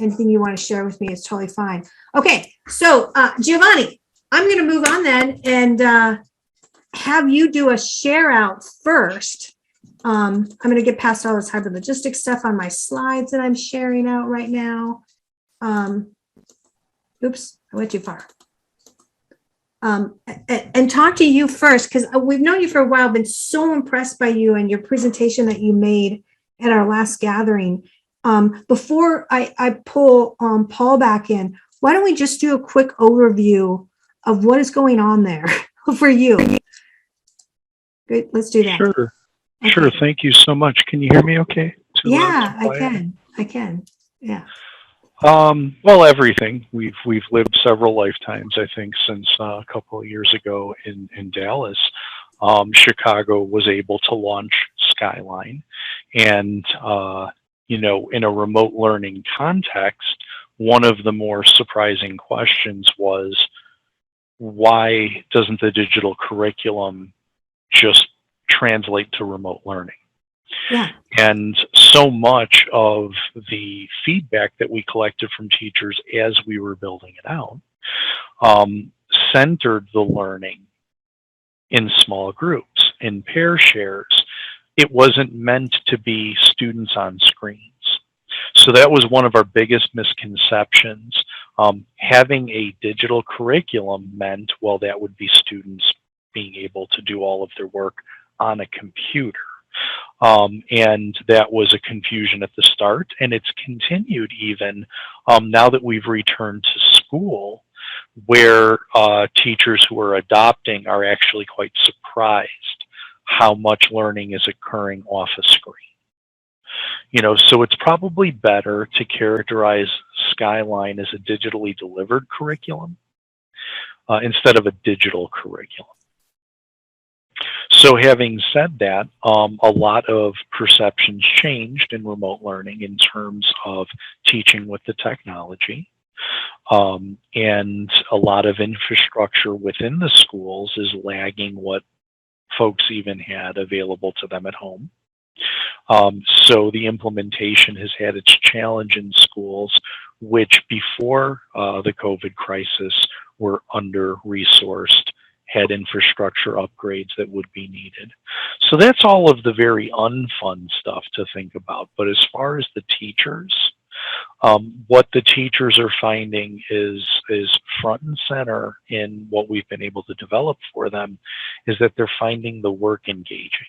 anything you want to share with me is totally fine. Okay, so Giovanni, I'm going to move on then and have you do a share out first. I'm going to get past all this hybrid logistics stuff on my slides that I'm sharing out right now. Oops, I went too far. And talk to you first, because we've known you for a while, been so impressed by you and your presentation that you made at our last gathering. Before I pull Paul back in, why don't we just do a quick overview of what is going on there for you? Great, let's do that. Sure. Okay. Sure. Thank you so much. Can you hear me okay? Yeah, I can. Yeah. Well, everything. We've lived several lifetimes, I think, since a couple of years ago in Dallas. Chicago was able to launch Skyline, and you know, in a remote learning context, one of the more surprising questions was, why doesn't the digital curriculum just translate to remote learning? Yeah. And so much of the feedback that we collected from teachers as we were building it out centered the learning in small groups, in pair shares. It wasn't meant to be students on screens. So that was one of our biggest misconceptions. Having a digital curriculum meant, well, that would be students being able to do all of their work on a computer. And that was a confusion at the start, and it's continued even now that we've returned to school, where teachers who are adopting are actually quite surprised how much learning is occurring off a screen. You know, so it's probably better to characterize Skyline as a digitally delivered curriculum instead of a digital curriculum. So having said that, a lot of perceptions changed in remote learning in terms of teaching with the technology. And a lot of infrastructure within the schools is lagging what folks even had available to them at home. So the implementation has had its challenge in schools, which before the COVID crisis were under-resourced, had infrastructure upgrades that would be needed. So that's all of the very unfun stuff to think about. But as far as the teachers, what the teachers are finding is front and center in what we've been able to develop for them is that they're finding the work engaging.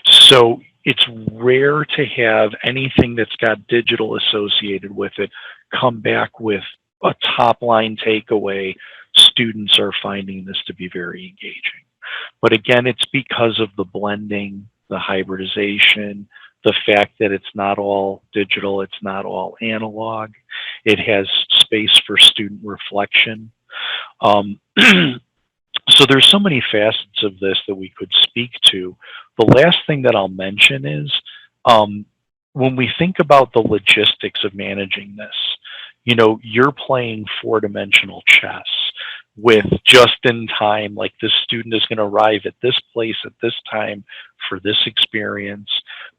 So it's rare to have anything that's got digital associated with it come back with a top line takeaway. Students are finding this to be very engaging. But again, it's because of the blending, the hybridization, the fact that it's not all digital, it's not all analog. It has space for student reflection. So there's so many facets of this that we could speak to. The last thing that I'll mention is when we think about the logistics of managing this, you know, you're playing four-dimensional chess with just in time, like this student is going to arrive at this place at this time for this experience.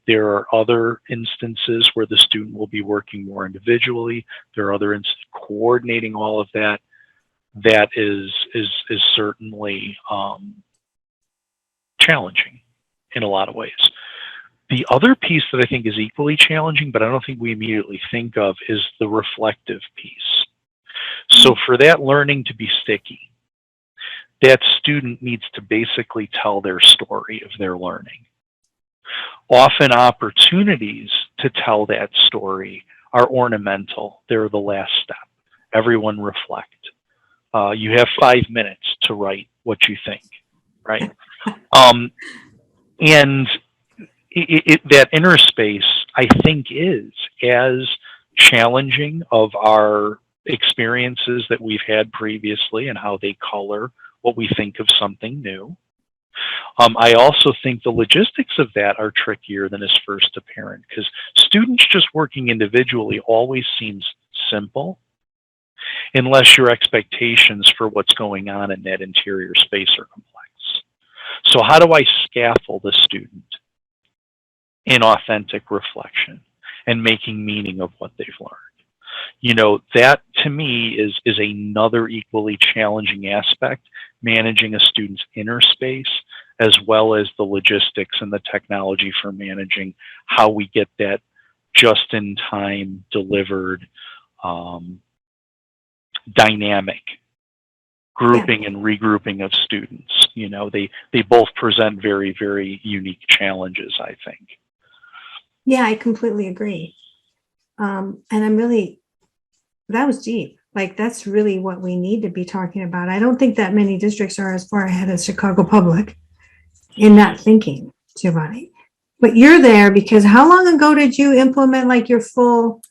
There are other instances where the student will be working more individually. There are other instances coordinating all of that. That is certainly challenging in a lot of ways. The other piece that I think is equally challenging, but I don't think we immediately think of, is the reflective piece. So for that learning to be sticky, that student needs to basically tell their story of their learning. Often opportunities to tell that story are ornamental. They're the last step. Everyone reflect. You have 5 minutes to write what you think, right? And that inner space, I think, is as challenging of our experiences that we've had previously and how they color what we think of something new. I also think the logistics of that are trickier than is first apparent, because students just working individually always seems simple, unless your expectations for what's going on in that interior space are complex. So how do I scaffold a student in authentic reflection? and making meaning of what they've learned. You know, that to me is another equally challenging aspect, managing a student's inner space, as well as the logistics and the technology for managing how we get that just in time delivered dynamic grouping and regrouping of students. You know, they both present very, very unique challenges, I think. Yeah, I completely agree. And I'm really, that was deep. Like, that's really what we need to be talking about. I don't think that many districts are as far ahead as Chicago Public in that thinking, Giovanni. But you're there because how long ago did you implement like your full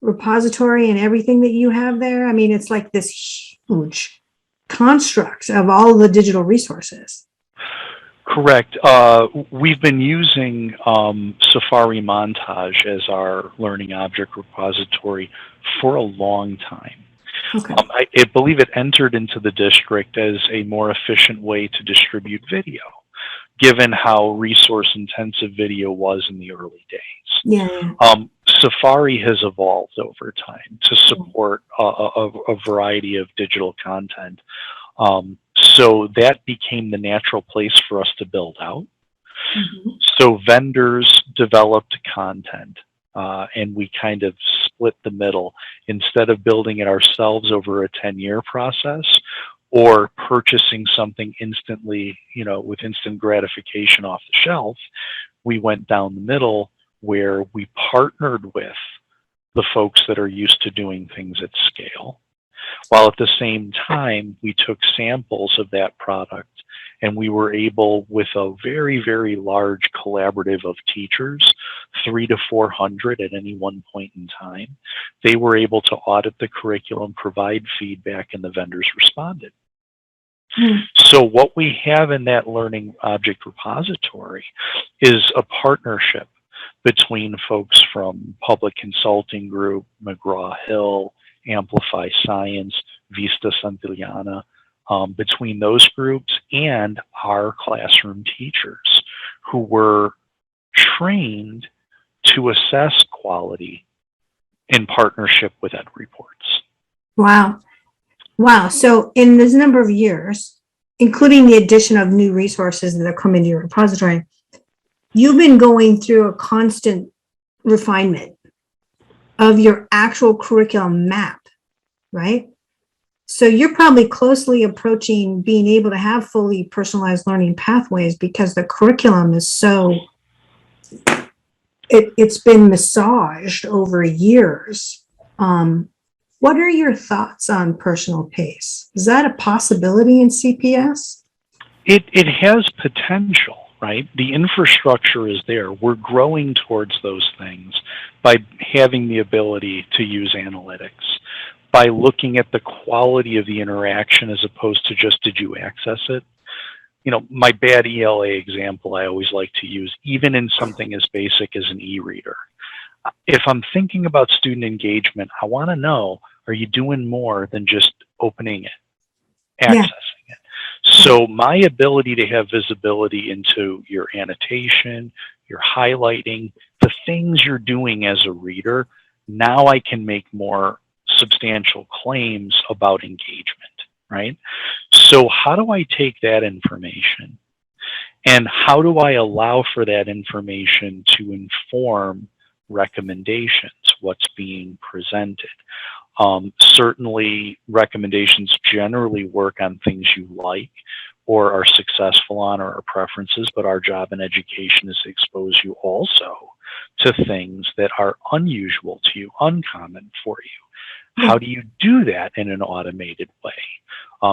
repository and everything that you have there? I mean, it's like this huge construct of all the digital resources. Correct. We've been using Safari Montage as our learning object repository for a long time. Okay. I believe it entered into the district as a more efficient way to distribute video, given how resource intensive video was in the early days. Yeah. Safari has evolved over time to support a variety of digital content. So that became the natural place for us to build out. Mm-hmm. So vendors developed content, and we kind of split the middle. Instead of building it ourselves over a 10-year process or purchasing something instantly, you know, with instant gratification off the shelf, we went down the middle where we partnered with the folks that are used to doing things at scale, while at the same time we took samples of that product and we were able, with a very, very large collaborative of teachers, 300 to 400 at any one point in time, they were able to audit the curriculum, provide feedback, and the vendors responded. So what we have in that learning object repository is a partnership between folks from Public Consulting Group, McGraw-Hill, Amplify Science, Vista Santillana, between those groups and our classroom teachers who were trained to assess quality in partnership with EdReports. Wow. Wow. So in this number of years, including the addition of new resources that come into your repository, you've been going through a constant refinement of your actual curriculum map, right? So you're probably closely approaching being able to have fully personalized learning pathways because the curriculum is so, it's been massaged over years. What are your thoughts on personal pace? Is that a possibility in CPS? It has potential, right? The infrastructure is there. We're growing towards those things by having the ability to use analytics, by looking at the quality of the interaction as opposed to just, did you access it? You know, my bad ELA example I always like to use, even in something as basic as an e-reader. If I'm thinking about student engagement, I want to know, are you doing more than just opening it, accessing it? So my ability to have visibility into your annotation, your highlighting, the things you're doing as a reader, now I can make more substantial claims about engagement, right? So how do I take that information and how do I allow for that information to inform recommendations, what's being presented? Certainly recommendations generally work on things you like or are successful on or are preferences, but our job in education is to expose you also to things that are unusual to you, uncommon for you. How do you do that in an automated way?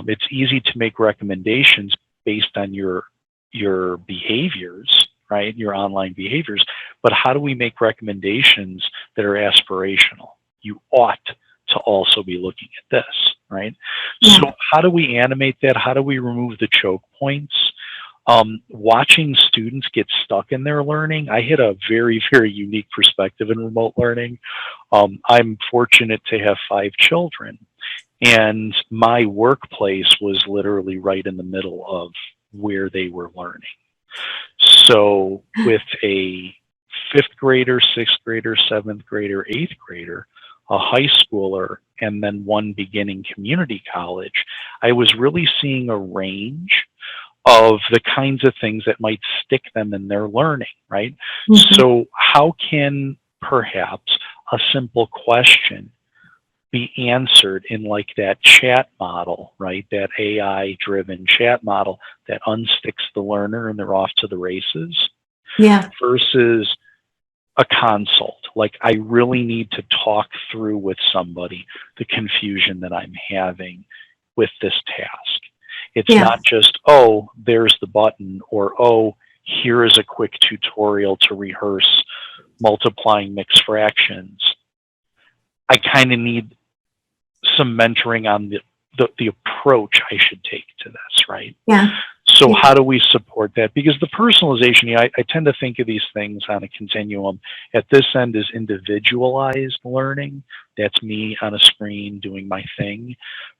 It's easy to make recommendations based on your behaviors, right? Your online behaviors, but how do we make recommendations that are aspirational? You ought to also be looking at this, right? So how do we animate that? How do we remove the choke points? Watching students get stuck in their learning, I had a very, very unique perspective in remote learning. I'm fortunate to have 5 children, and my workplace was literally right in the middle of where they were learning. So with a fifth grader, sixth grader, seventh grader, eighth grader, a high schooler, and then one beginning community college, I was really seeing a range of the kinds of things that might stick them in their learning, right? Mhm. So how can perhaps a simple question be answered in like that chat model, right? That AI driven chat model that unsticks the learner and they're off to the races, Yeah. versus a consult. Like, I really need to talk through with somebody the confusion that I'm having with this task. It's Yeah. not just, oh, there's the button, or, oh, here is a quick tutorial to rehearse multiplying mixed fractions. I kind of need some mentoring on the approach I should take to this, right? Yeah. So Yeah. how do we support that? Because the personalization, I tend to think of these things on a continuum. At this end is individualized learning. That's me on a screen doing my thing.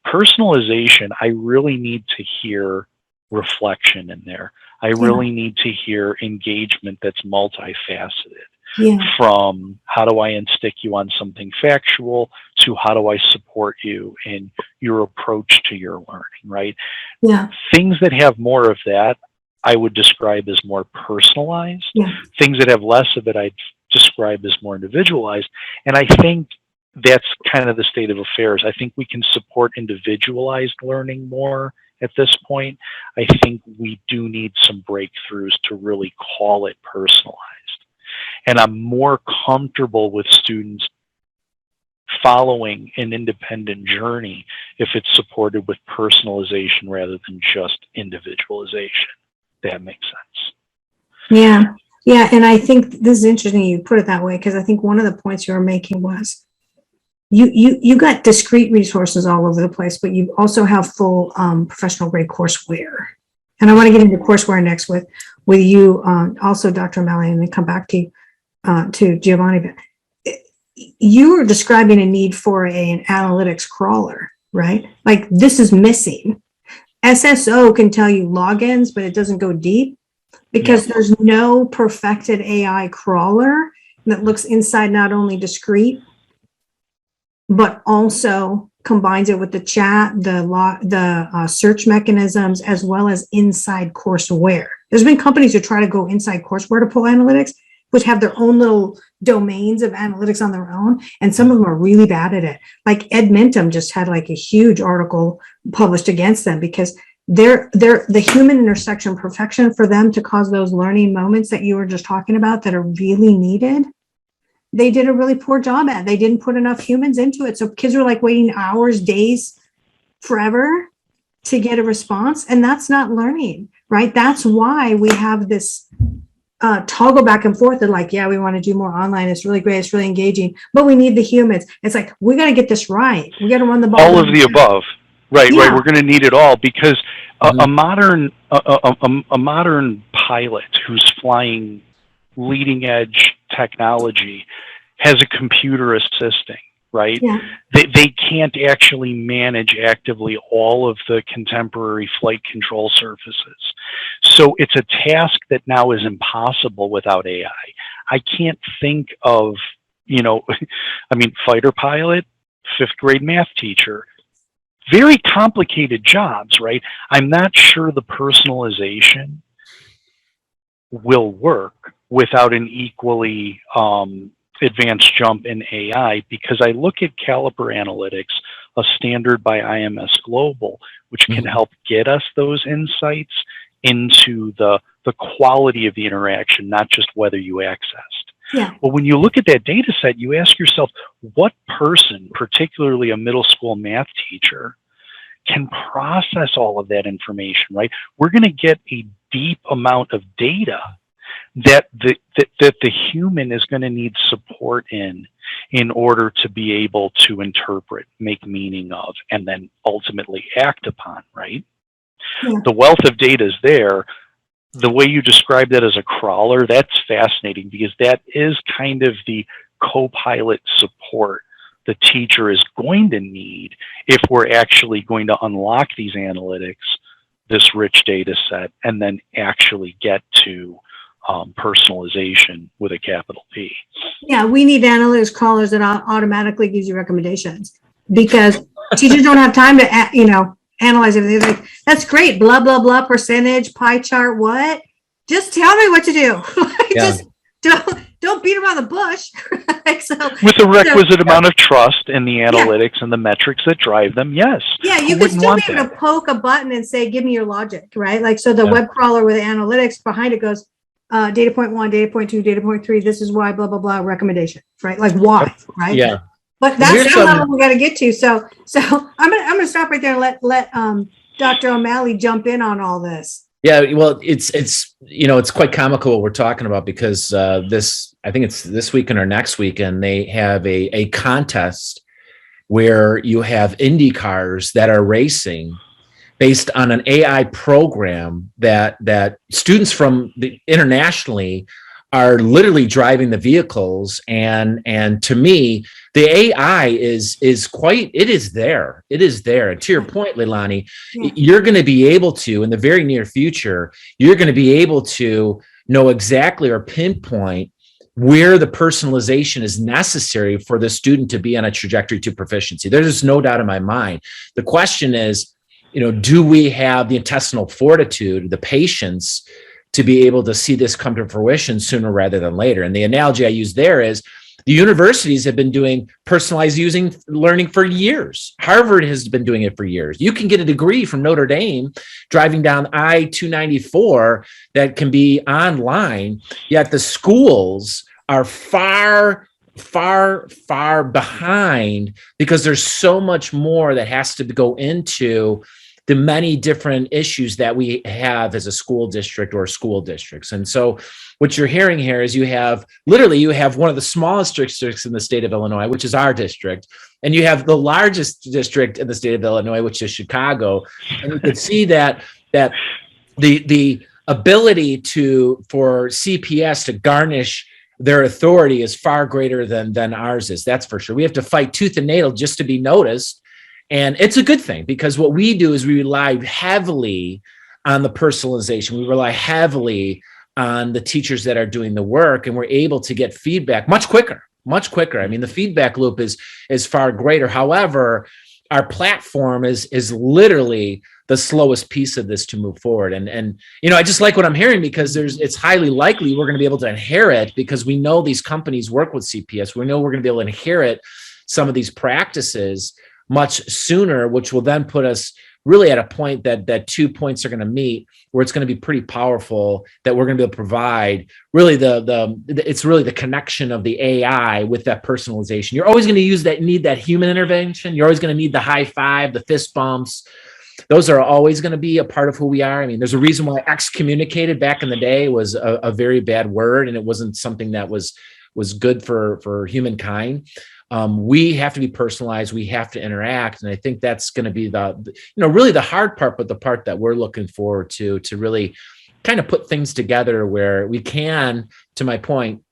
Personalization, I really need to hear reflection in there. I really need to hear engagement that's multifaceted. Yeah. From how do I instick you on something factual to how do I support you in your approach to your learning, right? Yeah. Things that have more of that, I would describe as more personalized. Yeah. Things that have less of it, I'd describe as more individualized. And I think that's kind of the state of affairs. I think we can support individualized learning more at this point. I think we do need some breakthroughs to really call it personalized. And I'm more comfortable with students following an independent journey if it's supported with personalization rather than just individualization. That makes sense. Yeah. Yeah. And I think this is interesting you put it that way, because I think one of the points you were making was you got discrete resources all over the place, but you also have full professional grade courseware. And I want to get into courseware next with you, also Dr. O'Malley, and then come back to Giovanni. You were describing a need for an analytics crawler, right? Like, this is missing. SSO can tell you logins, but it doesn't go deep because there's no perfected AI crawler that looks inside not only discrete, but also combines it with the chat, the search mechanisms, as well as inside courseware. There's been companies who try to go inside courseware to pull analytics, which have their own little domains of analytics on their own. And some of them are really bad at it. Like Edmentum just had like a huge article published against them because they're the human intersection perfection for them to cause those learning moments that you were just talking about that are really needed. They did a really poor job at. They didn't put enough humans into it. So kids were like waiting hours, days, forever to get a response. And that's not learning, right? That's why we have this toggle back and forth. They're like, yeah, we want to do more online. It's really great. It's really engaging, but we need the humans. It's like, we got to get this right. We got to run the ball. All of the above. Right, Yeah. right. We're going to need it all because a modern pilot who's flying leading edge technology has a computer assisting, right? Yeah. They can't actually manage actively all of the contemporary flight control surfaces. So it's a task that now is impossible without AI. I can't think of, fighter pilot, fifth grade math teacher, very complicated jobs, right? I'm not sure the personalization will work without an equally advanced jump in AI, because I look at Caliper Analytics, a standard by IMS Global, which can help get us those insights into the quality of the interaction, not just whether you accessed. Yeah. Well, when you look at that data set, you ask yourself, what person, particularly a middle school math teacher, can process all of that information, right? We're going to get a deep amount of data that the human is going to need support in order to be able to interpret, make meaning of, and then ultimately act upon, right? Yeah. The wealth of data is there. The way you describe that as a crawler, that's fascinating, because that is kind of the co-pilot support the teacher is going to need if we're actually going to unlock these analytics, this rich data set, and then actually get to personalization with a capital P. Yeah, we need analytics crawlers that automatically gives you recommendations, because teachers don't have time to, analyze everything. They're like, that's great, blah, blah, blah, percentage, pie chart, what? Just tell me what to do. Yeah. Just don't beat around the bush. With the requisite amount of trust in the analytics and the metrics that drive them, yes. Yeah, you can still be able to poke a button and say, give me your logic, right? Like, so the web crawler with analytics behind it goes, data point 1, data point 2, data point 3, this is why, blah, blah, blah, recommendation, right? Like why, right? Yeah. But that's the level we got to get to. So I'm gonna stop right there and let Dr. O'Malley jump in on all this. Yeah, well, it's quite comical what we're talking about, because I think it's this weekend or next weekend, they have a contest where you have Indy cars that are racing based on an AI program that students from internationally are literally driving the vehicles, and to me, the AI is there. It is there. And to your point, LeiLani, you're going to be able to, in the very near future, you're going to be able to know exactly or pinpoint where the personalization is necessary for the student to be on a trajectory to proficiency. There's no doubt in my mind. The question is, do we have the intestinal fortitude, the patience to be able to see this come to fruition sooner rather than later? And the analogy I use there is the universities have been doing personalized learning for years. Harvard has been doing it for years. You can get a degree from Notre Dame driving down I-294 that can be online, yet the schools are far behind, because there's so much more that has to go into the many different issues that we have as a school district or school districts. And so what you're hearing here is you have one of the smallest districts in the state of Illinois, which is our district, and you have the largest district in the state of Illinois, which is Chicago. And you can see that the ability for CPS to garnish their authority is far greater than ours is. That's for sure. We have to fight tooth and nail just to be noticed. And it's a good thing, because what we do is we rely heavily on the personalization. We rely heavily on the teachers that are doing the work, and we're able to get feedback much quicker. I mean, the feedback loop is far greater. However, our platform is literally the slowest piece of this to move forward. And I just like what I'm hearing, because it's highly likely we're going to be able to inherit, because we know these companies work with CPS. We know we're going to be able to inherit some of these practices much sooner, which will then put us really at a point that 2 points are going to meet, where it's going to be pretty powerful, that we're going to be able to provide really it's really the connection of the AI with that personalization. You're always going to need that human intervention. You're always going to need the high five, the fist bumps. Those are always going to be a part of who we are. I mean, there's a reason why excommunicated back in the day was a very bad word, and it wasn't something that was good for humankind. We have to be personalized. We have to interact. And I think that's going to be really the hard part, but the part that we're looking forward to really kind of put things together where we can, to my point,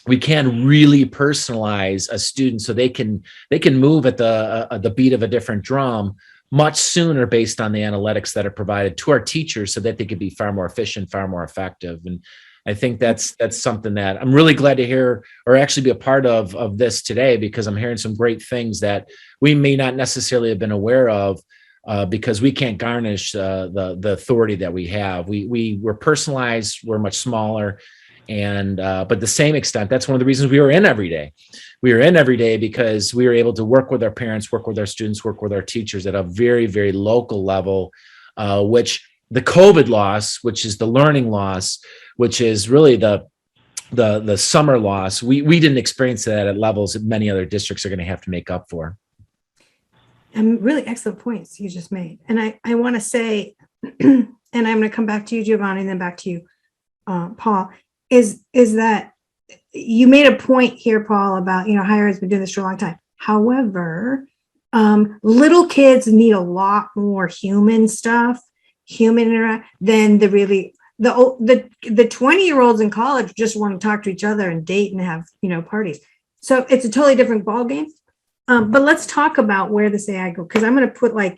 we can really personalize a student so they can move at the beat of a different drum much sooner, based on the analytics that are provided to our teachers, so that they could be far more efficient, far more effective. And I think that's something that I'm really glad to hear, or actually be a part of this today, because I'm hearing some great things that we may not necessarily have been aware of, because we can't garnish the authority that we have. We're personalized, we're much smaller, and but the same extent, that's one of the reasons we were in every day. We were in every day because we were able to work with our parents, work with our students, work with our teachers at a very, very local level, which the COVID loss, which is the learning loss, which is really the summer loss, we didn't experience that at levels that many other districts are going to have to make up for. And really excellent points you just made. And I want to say, and I'm going to come back to you, Giovanni, and then back to you, Paul, is that you made a point here, Paul, about, higher has been doing this for a long time. However, little kids need a lot more human stuff, human interact, than the 20-year-olds in college just want to talk to each other and date and have, parties. So it's a totally different ballgame. But let's talk about where this AI goes, because I'm going to put I'm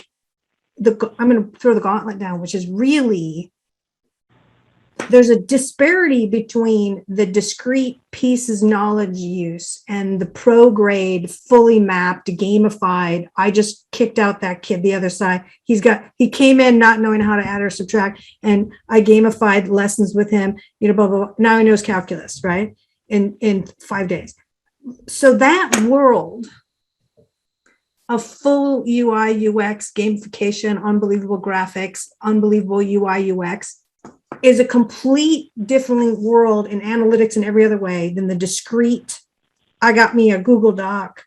going to throw the gauntlet down, which is really there's a disparity between the discrete pieces knowledge use and the pro grade, fully mapped, gamified. I just kicked out that kid the other side. He came in not knowing how to add or subtract, and I gamified lessons with him, blah, blah, blah. Now he knows calculus, right? In 5 days. So that world of full UI, UX, gamification, unbelievable graphics, unbelievable UI, UX, is a complete different world in analytics and every other way than the discrete, I got me a Google Doc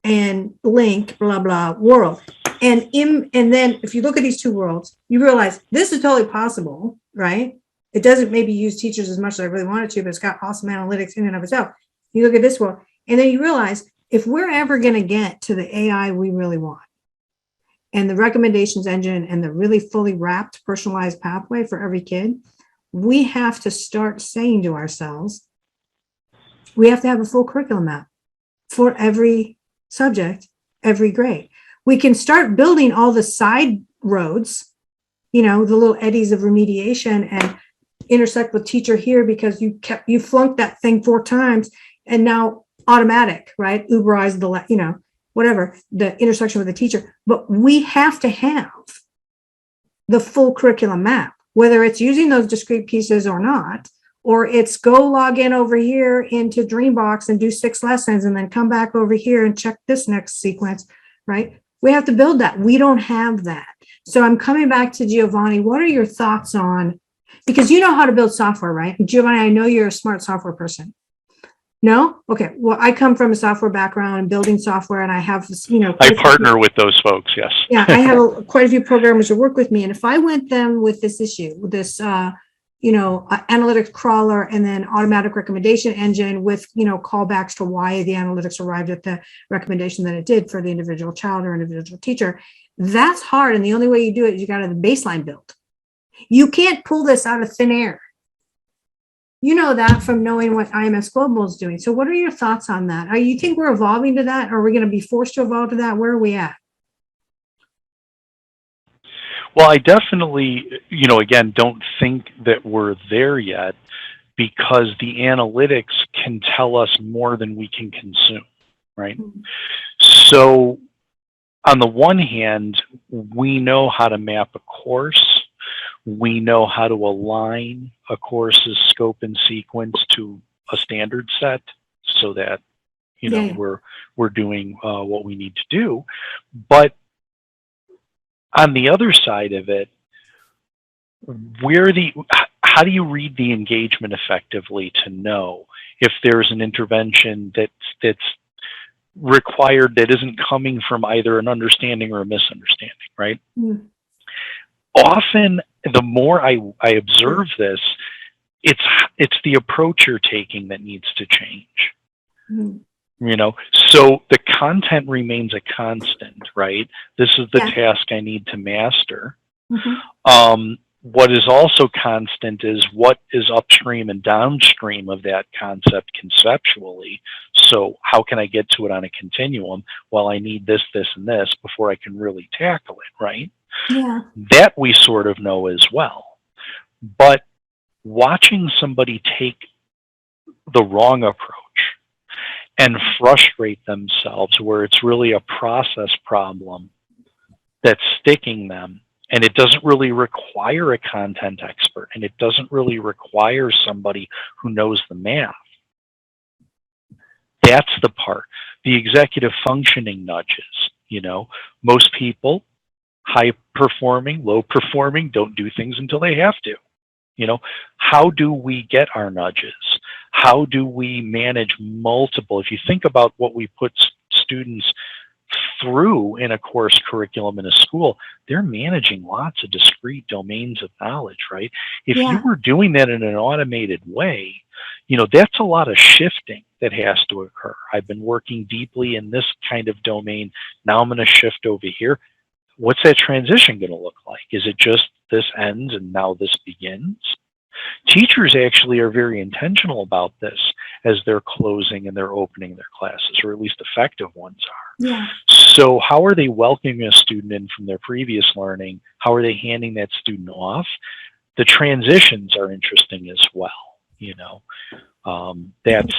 and link, blah, blah, world. And then if you look at these two worlds, you realize this is totally possible, right? It doesn't maybe use teachers as much as I really wanted to, but it's got awesome analytics in and of itself. You look at this world, and then you realize if we're ever going to get to the AI we really want, and the recommendations engine and the really fully wrapped personalized pathway for every kid, we have to start saying to ourselves, we have to have a full curriculum map for every subject, every grade. We can start building all the side roads, the little eddies of remediation, and intersect with teacher here because you flunked that thing 4 times, and now automatic, right? Uberize the, whatever, the intersection with the teacher. But we have to have the full curriculum map, whether it's using those discrete pieces or not, or it's go log in over here into Dreambox and do 6 lessons and then come back over here and check this next sequence, right? We have to build that. We don't have that. So I'm coming back to Giovanni. What are your thoughts on, because you know how to build software, right? Giovanni, I know you're a smart software person. No? Okay. Well, I come from a software background and building software, and I have, I partner with those folks. Yes. Yeah. I have quite a few programmers who work with me. And if I went them with this issue, with this, analytics crawler and then automatic recommendation engine with, callbacks to why the analytics arrived at the recommendation that it did for the individual child or individual teacher, that's hard. And the only way you do it is you got to have the baseline built. You can't pull this out of thin air. You know that from knowing what IMS Global is doing. So what are your thoughts on that? You think we're evolving to that? Or are we going to be forced to evolve to that? Where are we at? Well, I definitely, again, don't think that we're there yet, because the analytics can tell us more than we can consume, right? Mm-hmm. So on the one hand, we know how to map a course. We know how to align a course's scope and sequence to a standard set so that, we're doing what we need to do. But on the other side of it, how do you read the engagement effectively to know if there's an intervention that's required that isn't coming from either an understanding or a misunderstanding, right? Mm. Often, the more I observe this, it's the approach you're taking that needs to change. Mm. So the content remains a constant, right? This is the task I need to master. Mm-hmm. What is also constant is what is upstream and downstream of that concept conceptually. So how can I get to it on a continuum? Well, I need this, this, and this before I can really tackle it, right? Yeah. That we sort of know as well. But watching somebody take the wrong approach and frustrate themselves where it's really a process problem that's sticking them, and it doesn't really require a content expert, and it doesn't really require somebody who knows the math. That's the part. The executive functioning nudges, most people, high performing, low performing, don't do things until they have to. How do we get our nudges? How do we manage multiple? If you think about what we put students through in a course curriculum in a school, they're managing lots of discrete domains of knowledge, right? If you were doing that in an automated way, that's a lot of shifting that has to occur. I've been working deeply in this kind of domain. Now I'm going to shift over here. What's that transition going to look like? Is it just this ends and now this begins? Teachers actually are very intentional about this as they're closing and they're opening their classes, or at least effective ones are. Yeah. So how are they welcoming a student in from their previous learning? How are they handing that student off? The transitions are interesting as well. That's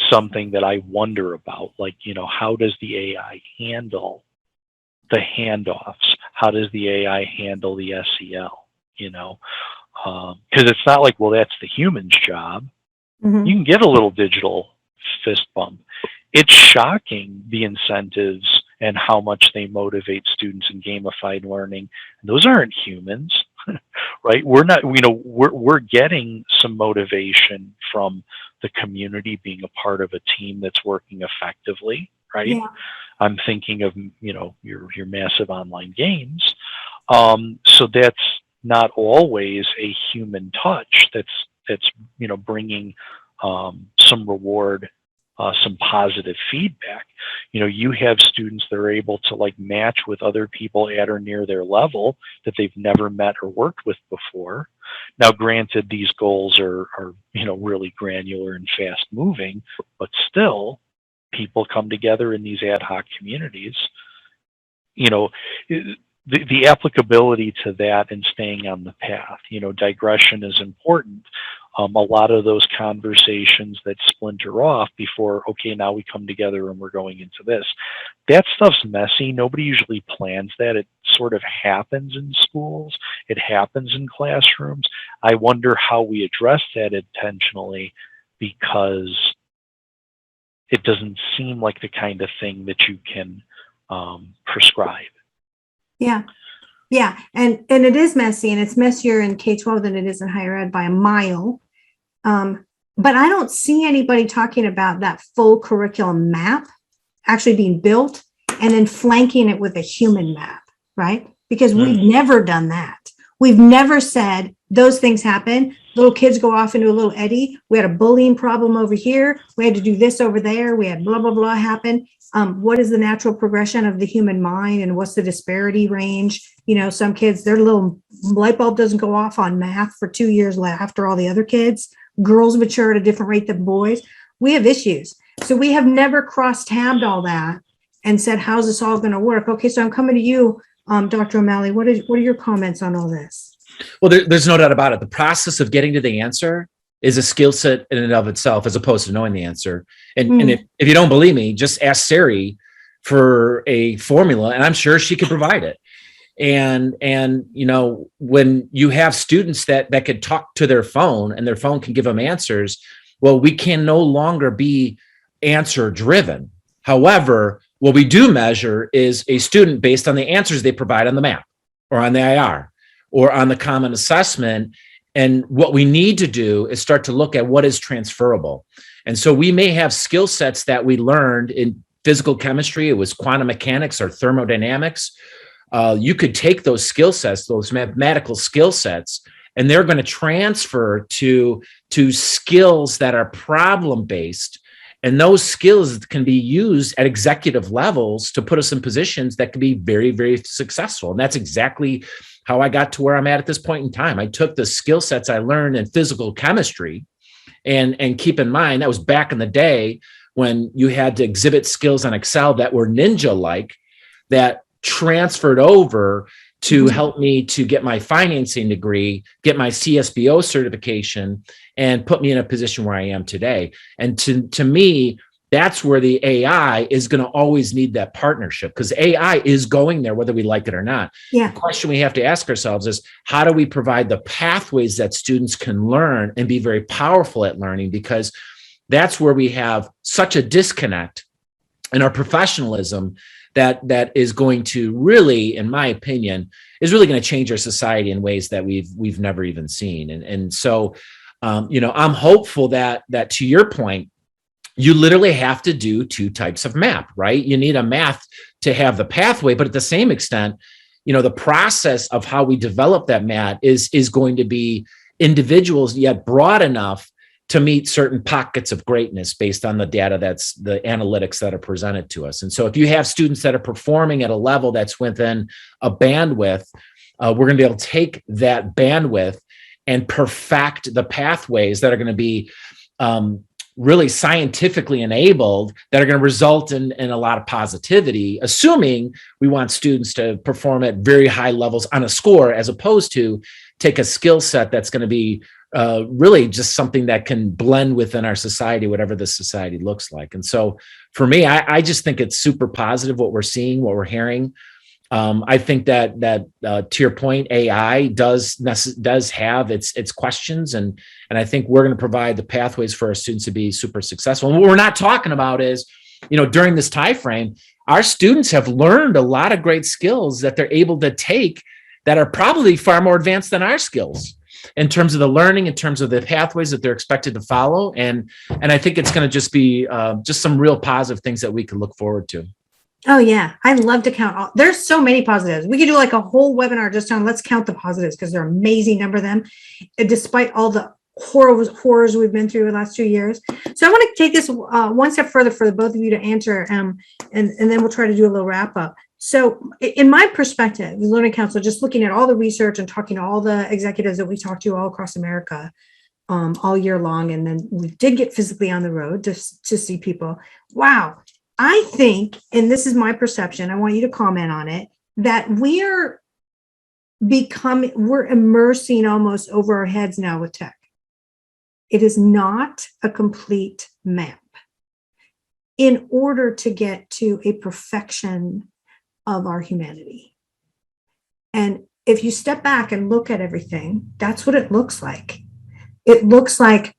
something that I wonder about. Like, how does the AI handle the handoffs? How does the AI handle the SEL? Because it's not like, well, that's the human's job. Mhm. You can get a little digital fist bump. It's shocking the incentives and how much they motivate students in gamified learning. Those aren't humans, right? We're not, we're getting some motivation from the community being a part of a team that's working effectively, right? Yeah. I'm thinking of, your massive online games. So that's not always a human touch that's bringing some reward, some positive feedback. You have students that are able to like match with other people at or near their level that they've never met or worked with before. Now, granted, these goals are really granular and fast moving, but still people come together in these ad hoc communities. The applicability to that and staying on the path, digression is important. A lot of those conversations that splinter off before, okay, now we come together and we're going into this. That stuff's messy. Nobody usually plans that. It sort of happens in schools. It happens in classrooms. I wonder how we address that intentionally, because it doesn't seem like the kind of thing that you can prescribe. Yeah. Yeah. And it is messy, and it's messier in K-12 than it is in higher ed by a mile. But I don't see anybody talking about that full curriculum map actually being built and then flanking it with a human map, right? Because we've never done that. We've never said those things happen. Little kids go off into a little eddy. We had a bullying problem over here. We had to do this over there. We had blah, blah, blah happen. What is the natural progression of the human mind, and what's the disparity range? Some kids, their little light bulb doesn't go off on math for 2 years after all the other kids. Girls mature at a different rate than boys. We have issues. So we have never cross-tabbed all that and said, how's this all going to work? Okay, so I'm coming to you, Dr. O'Malley. What are your comments on all this? Well, there's no doubt about it. The process of getting to the answer is a skill set in and of itself, as opposed to knowing the answer. And if you don't believe me, just ask Siri for a formula, and I'm sure she could provide it. And when you have students that could talk to their phone and their phone can give them answers, well, we can no longer be answer driven. However, what we do measure is a student based on the answers they provide on the map or on the IR or on the common assessment. And what we need to do is start to look at what is transferable. And so we may have skill sets that we learned in physical chemistry, it was quantum mechanics or thermodynamics. You could take those skill sets, those mathematical skill sets, and they're going to transfer to skills that are problem-based. And those skills can be used at executive levels to put us in positions that can be very, very successful. And that's exactly how I got to where I'm at this point in time. I took the skill sets I learned in physical chemistry, and keep in mind, that was back in the day when you had to exhibit skills on Excel that were ninja-like, that transferred over to help me to get my financing degree, get my CSBO certification, and put me in a position where I am today. And to me, that's where the AI is going to always need that partnership, because AI is going there, whether we like it or not. Yeah. The question we have to ask ourselves is, how do we provide the pathways that students can learn and be very powerful at learning? Because that's where we have such a disconnect in our professionalism that is going to really, in my opinion, is really going to change our society in ways that we've never even seen. And so, I'm hopeful that to your point, you literally have to do two types of map, right? You need a math to have the pathway, but at the same extent, the process of how we develop that math is going to be individuals, yet broad enough to meet certain pockets of greatness based on the data, that's the analytics that are presented to us. And so if you have students that are performing at a level that's within a bandwidth, we're going to be able to take that bandwidth and perfect the pathways that are going to be really scientifically enabled, that are going to result in a lot of positivity, assuming we want students to perform at very high levels on a score, as opposed to take a skill set that's going to be really just something that can blend within our society, whatever the society looks like. And so for me, I just think it's super positive what we're seeing, what we're hearing. I think that to your point, AI does have its questions, and I think we're going to provide the pathways for our students to be super successful. And what we're not talking about is, during this time frame, our students have learned a lot of great skills that they're able to take that are probably far more advanced than our skills in terms of the learning, in terms of the pathways that they're expected to follow. And I think it's going to just be just some real positive things that we can look forward to. Oh yeah, I love to count. There's so many positives. We could do like a whole webinar just on let's count the positives, because there are an amazing number of them, despite all the horrors we've been through the last 2 years. So I want to take this one step further for the both of you to answer, and then we'll try to do a little wrap up. So in my perspective, the Learning Council, just looking at all the research and talking to all the executives that we talked to all across America all year long, and then we did get physically on the road to see people. Wow. I think, and this is my perception, I want you to comment on it, that we're immersing almost over our heads now with tech. It is not a complete map. In order to get to a perfection of our humanity. And if you step back and look at everything, that's what it looks like. It looks like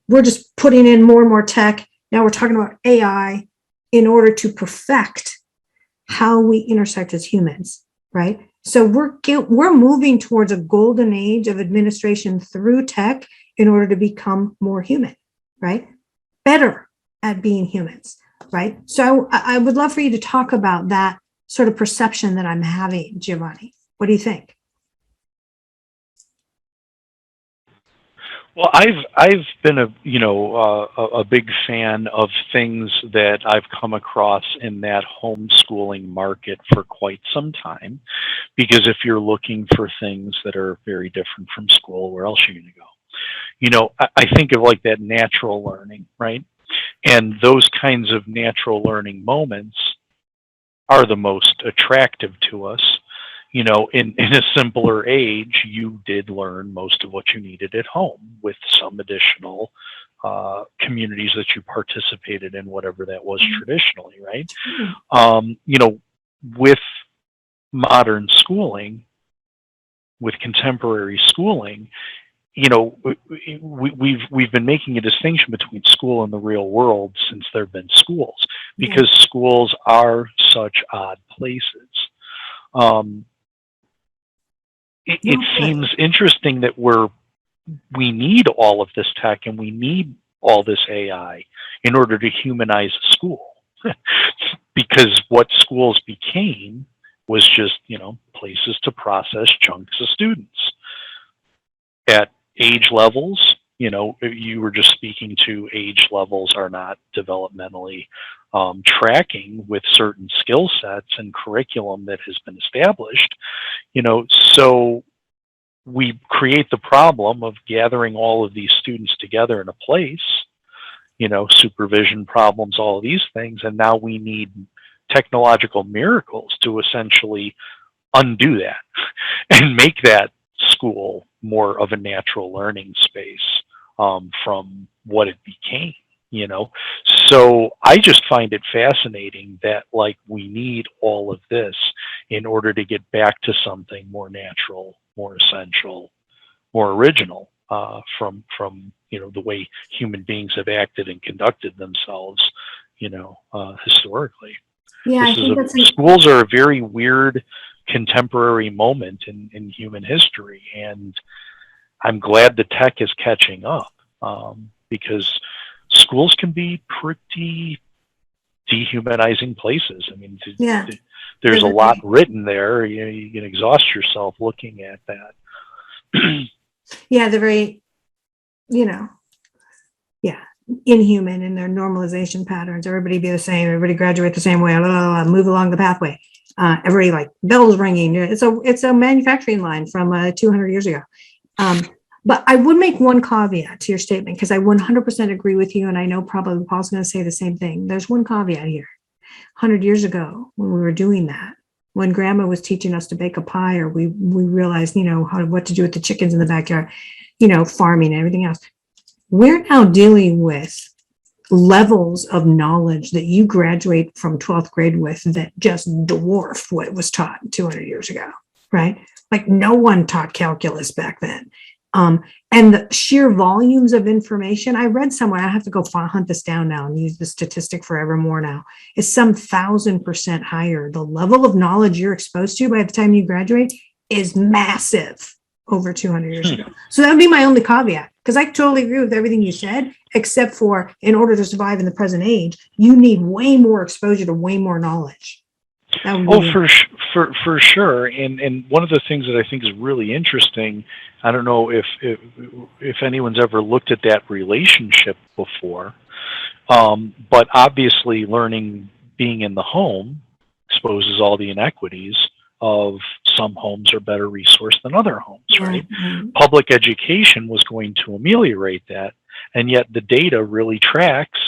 we're just putting in more and more tech. Now we're talking about AI in order to perfect how we intersect as humans, right? So we're moving towards a golden age of administration through tech in order to become more human, right? Better at being humans, right? So I would love for you to talk about that sort of perception that I'm having, Giovanni. What do you think? Well, I've been a big fan of things that I've come across in that homeschooling market for quite some time, because if you're looking for things that are very different from school, where else are you going to go? I think of like that natural learning, right? And those kinds of natural learning moments are the most attractive to us. In a simpler age, you did learn most of what you needed at home with some additional communities that you participated in, whatever that was traditionally, right? With modern schooling, with contemporary schooling, we've been making a distinction between school and the real world since there have been schools, because schools are such odd places. It seems interesting that we need all of this tech and we need all this AI in order to humanize school, because what schools became was just, places to process chunks of students at age levels. You were just speaking to age levels are not developmentally tracking with certain skill sets and curriculum that has been established, so we create the problem of gathering all of these students together in a place, supervision problems, all of these things. And now we need technological miracles to essentially undo that and make that school more of a natural learning space from what it became. So I just find it fascinating that we need all of this in order to get back to something more natural, more essential, more original from the way human beings have acted and conducted themselves, historically. Yeah, schools are a very weird contemporary moment in human history, and I'm glad the tech is catching up, because schools can be pretty dehumanizing places. I mean, there's a lot written there. You can exhaust yourself looking at that. Yeah, they're very, inhuman in their normalization patterns. Everybody be the same. Everybody graduate the same way. Move along the pathway. Everybody bells ringing. It's a manufacturing line from 200 years ago. But I would make one caveat to your statement, because I 100% agree with you, and I know probably Paul's going to say the same thing. There's one caveat here. 100 years ago, when we were doing that, when grandma was teaching us to bake a pie, or we realized, what to do with the chickens in the backyard, farming and everything else. We're now dealing with levels of knowledge that you graduate from 12th grade with that just dwarf what was taught 200 years ago, right? Like no one taught calculus back then. And the sheer volumes of information, I read somewhere, I have to go hunt this down now and use the statistic forevermore now, is some 1,000% higher. The level of knowledge you're exposed to by the time you graduate is massive over 200 years ago. So that would be my only caveat, because I totally agree with everything you said, except for in order to survive in the present age, you need way more exposure to way more knowledge. For sure. And one of the things that I think is really interesting, I don't know if anyone's ever looked at that relationship before, but obviously being in the home exposes all the inequities of some homes are better resourced than other homes, right? Mm-hmm. Public education was going to ameliorate that, and yet the data really tracks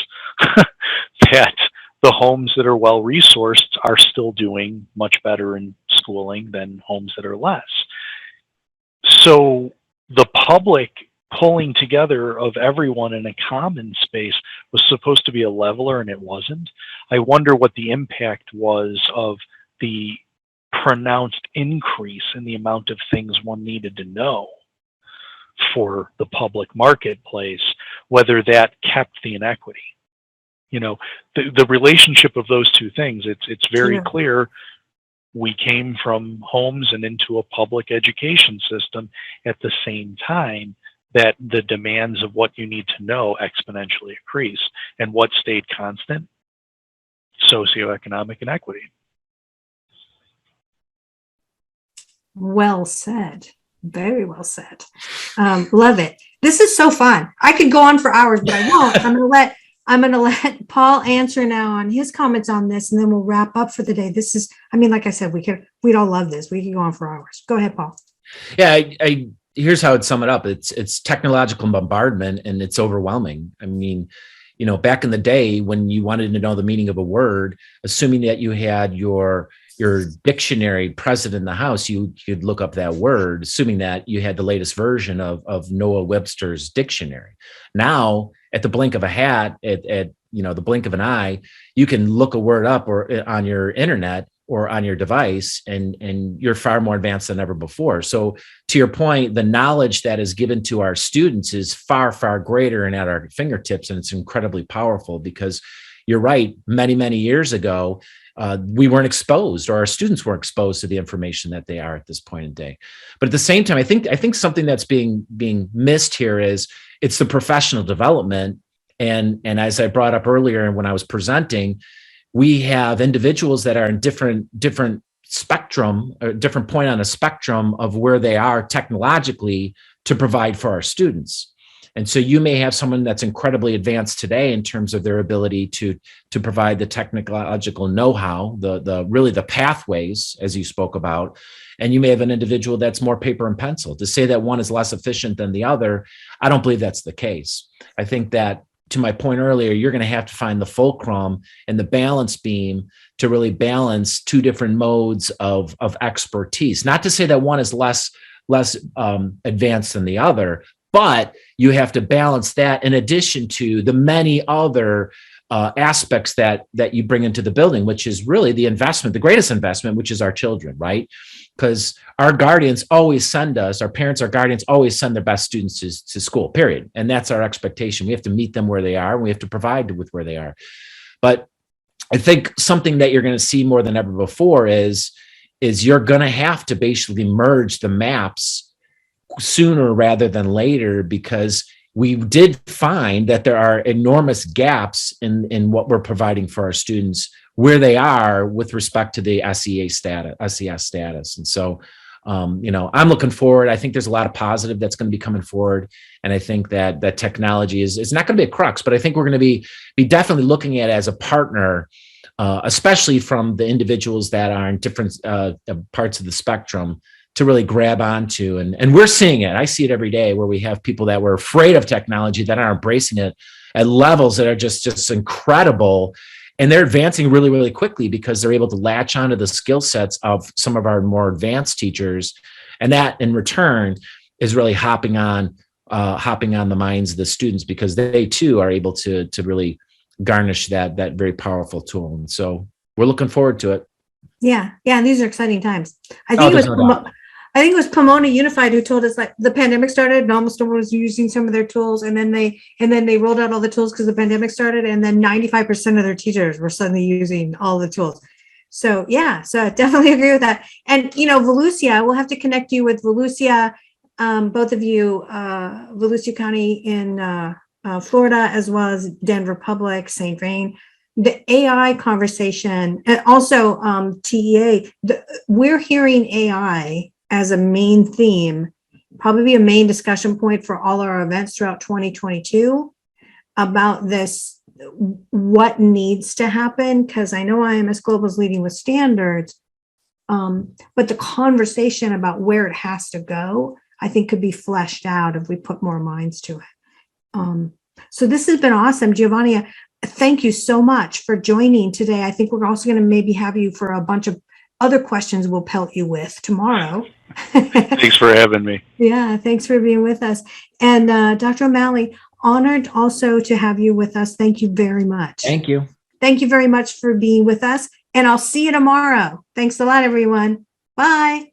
that the homes that are well resourced are still doing much better in schooling than homes that are less. So the public pulling together of everyone in a common space was supposed to be a leveler, and it wasn't. I wonder what the impact was of the pronounced increase in the amount of things one needed to know for the public marketplace, whether that kept the inequity. The relationship of those two things, it's very clear. We came from homes and into a public education system at the same time that the demands of what you need to know exponentially increase. And what stayed constant? Socioeconomic inequity. Well said. Very well said. Love it. This is so fun. I could go on for hours, but I won't. I'm going to let Paul answer now on his comments on this, and then we'll wrap up for the day. This is, like I said, we'd all love this. We could go on for hours. Go ahead, Paul. Yeah, here's how I'd sum it up. It's technological bombardment, and it's overwhelming. Back in the day when you wanted to know the meaning of a word, assuming that you had your dictionary present in the house, you'd look up that word, assuming that you had the latest version of Noah Webster's dictionary. Now, at the blink of a hat, at the blink of an eye, you can look a word up or on your internet or on your device, and you're far more advanced than ever before. So to your point, the knowledge that is given to our students is far, far greater and at our fingertips, and it's incredibly powerful because you're right, many, many years ago, we weren't exposed, or our students weren't exposed to the information that they are at this point in day. But at the same time, I think something that's being missed here is it's the professional development. And as I brought up earlier when I was presenting, we have individuals that are in different spectrum, or different point on a spectrum of where they are technologically to provide for our students. And so you may have someone that's incredibly advanced today in terms of their ability to provide the technological know-how, the pathways, as you spoke about. And you may have an individual that's more paper and pencil. To say that one is less efficient than the other, I don't believe that's the case. I think that, to my point earlier, you're going to have to find the fulcrum and the balance beam to really balance two different modes of expertise. Not to say that one is less advanced than the other, but you have to balance that in addition to the many other aspects that you bring into the building, which is really the investment, the greatest investment, which is our children, right? Because our guardians always send us, our parents, our guardians always send their best students to school, period. And that's our expectation. We have to meet them where they are, and we have to provide with where they are. But I think something that you're going to see more than ever before is you're going to have to basically merge the maps sooner rather than later, because we did find that there are enormous gaps in what we're providing for our students where they are with respect to the SES status. And so, I'm looking forward. I think there's a lot of positive that's going to be coming forward. And I think that technology is not going to be a crux, but I think we're going to be definitely looking at it as a partner, especially from the individuals that are in different parts of the spectrum, to really grab onto. And we're seeing it. I see it every day where we have people that were afraid of technology that are embracing it at levels that are just incredible. And they're advancing really, really quickly because they're able to latch onto the skill sets of some of our more advanced teachers. And that in return is really hopping on the minds of the students, because they too are able to really garnish that very powerful tool. And so we're looking forward to it. Yeah. These are exciting times. I think it was Pomona Unified who told us, like, the pandemic started and almost everyone was using some of their tools, and then they rolled out all the tools because the pandemic started, and then 95% of their teachers were suddenly using all the tools. So I definitely agree with that. And Volusia, we'll have to connect you with Volusia, both of you, Volusia County in Florida, as well as Denver Public, St. Vrain. The AI conversation, and also TEA, we're hearing AI as a main theme, probably a main discussion point for all our events throughout 2022 about this, what needs to happen, because I know IMS Global is leading with standards, but the conversation about where it has to go, I think, could be fleshed out if we put more minds to it. So this has been awesome. Giovanni, thank you so much for joining today. I think we're also going to maybe have you for a bunch of other questions we'll pelt you with tomorrow. Thanks for having me. Yeah, thanks for being with us. And Dr. O'Malley, honored also to have you with us. Thank you very much. Thank you. Thank you very much for being with us. And I'll see you tomorrow. Thanks a lot, everyone. Bye.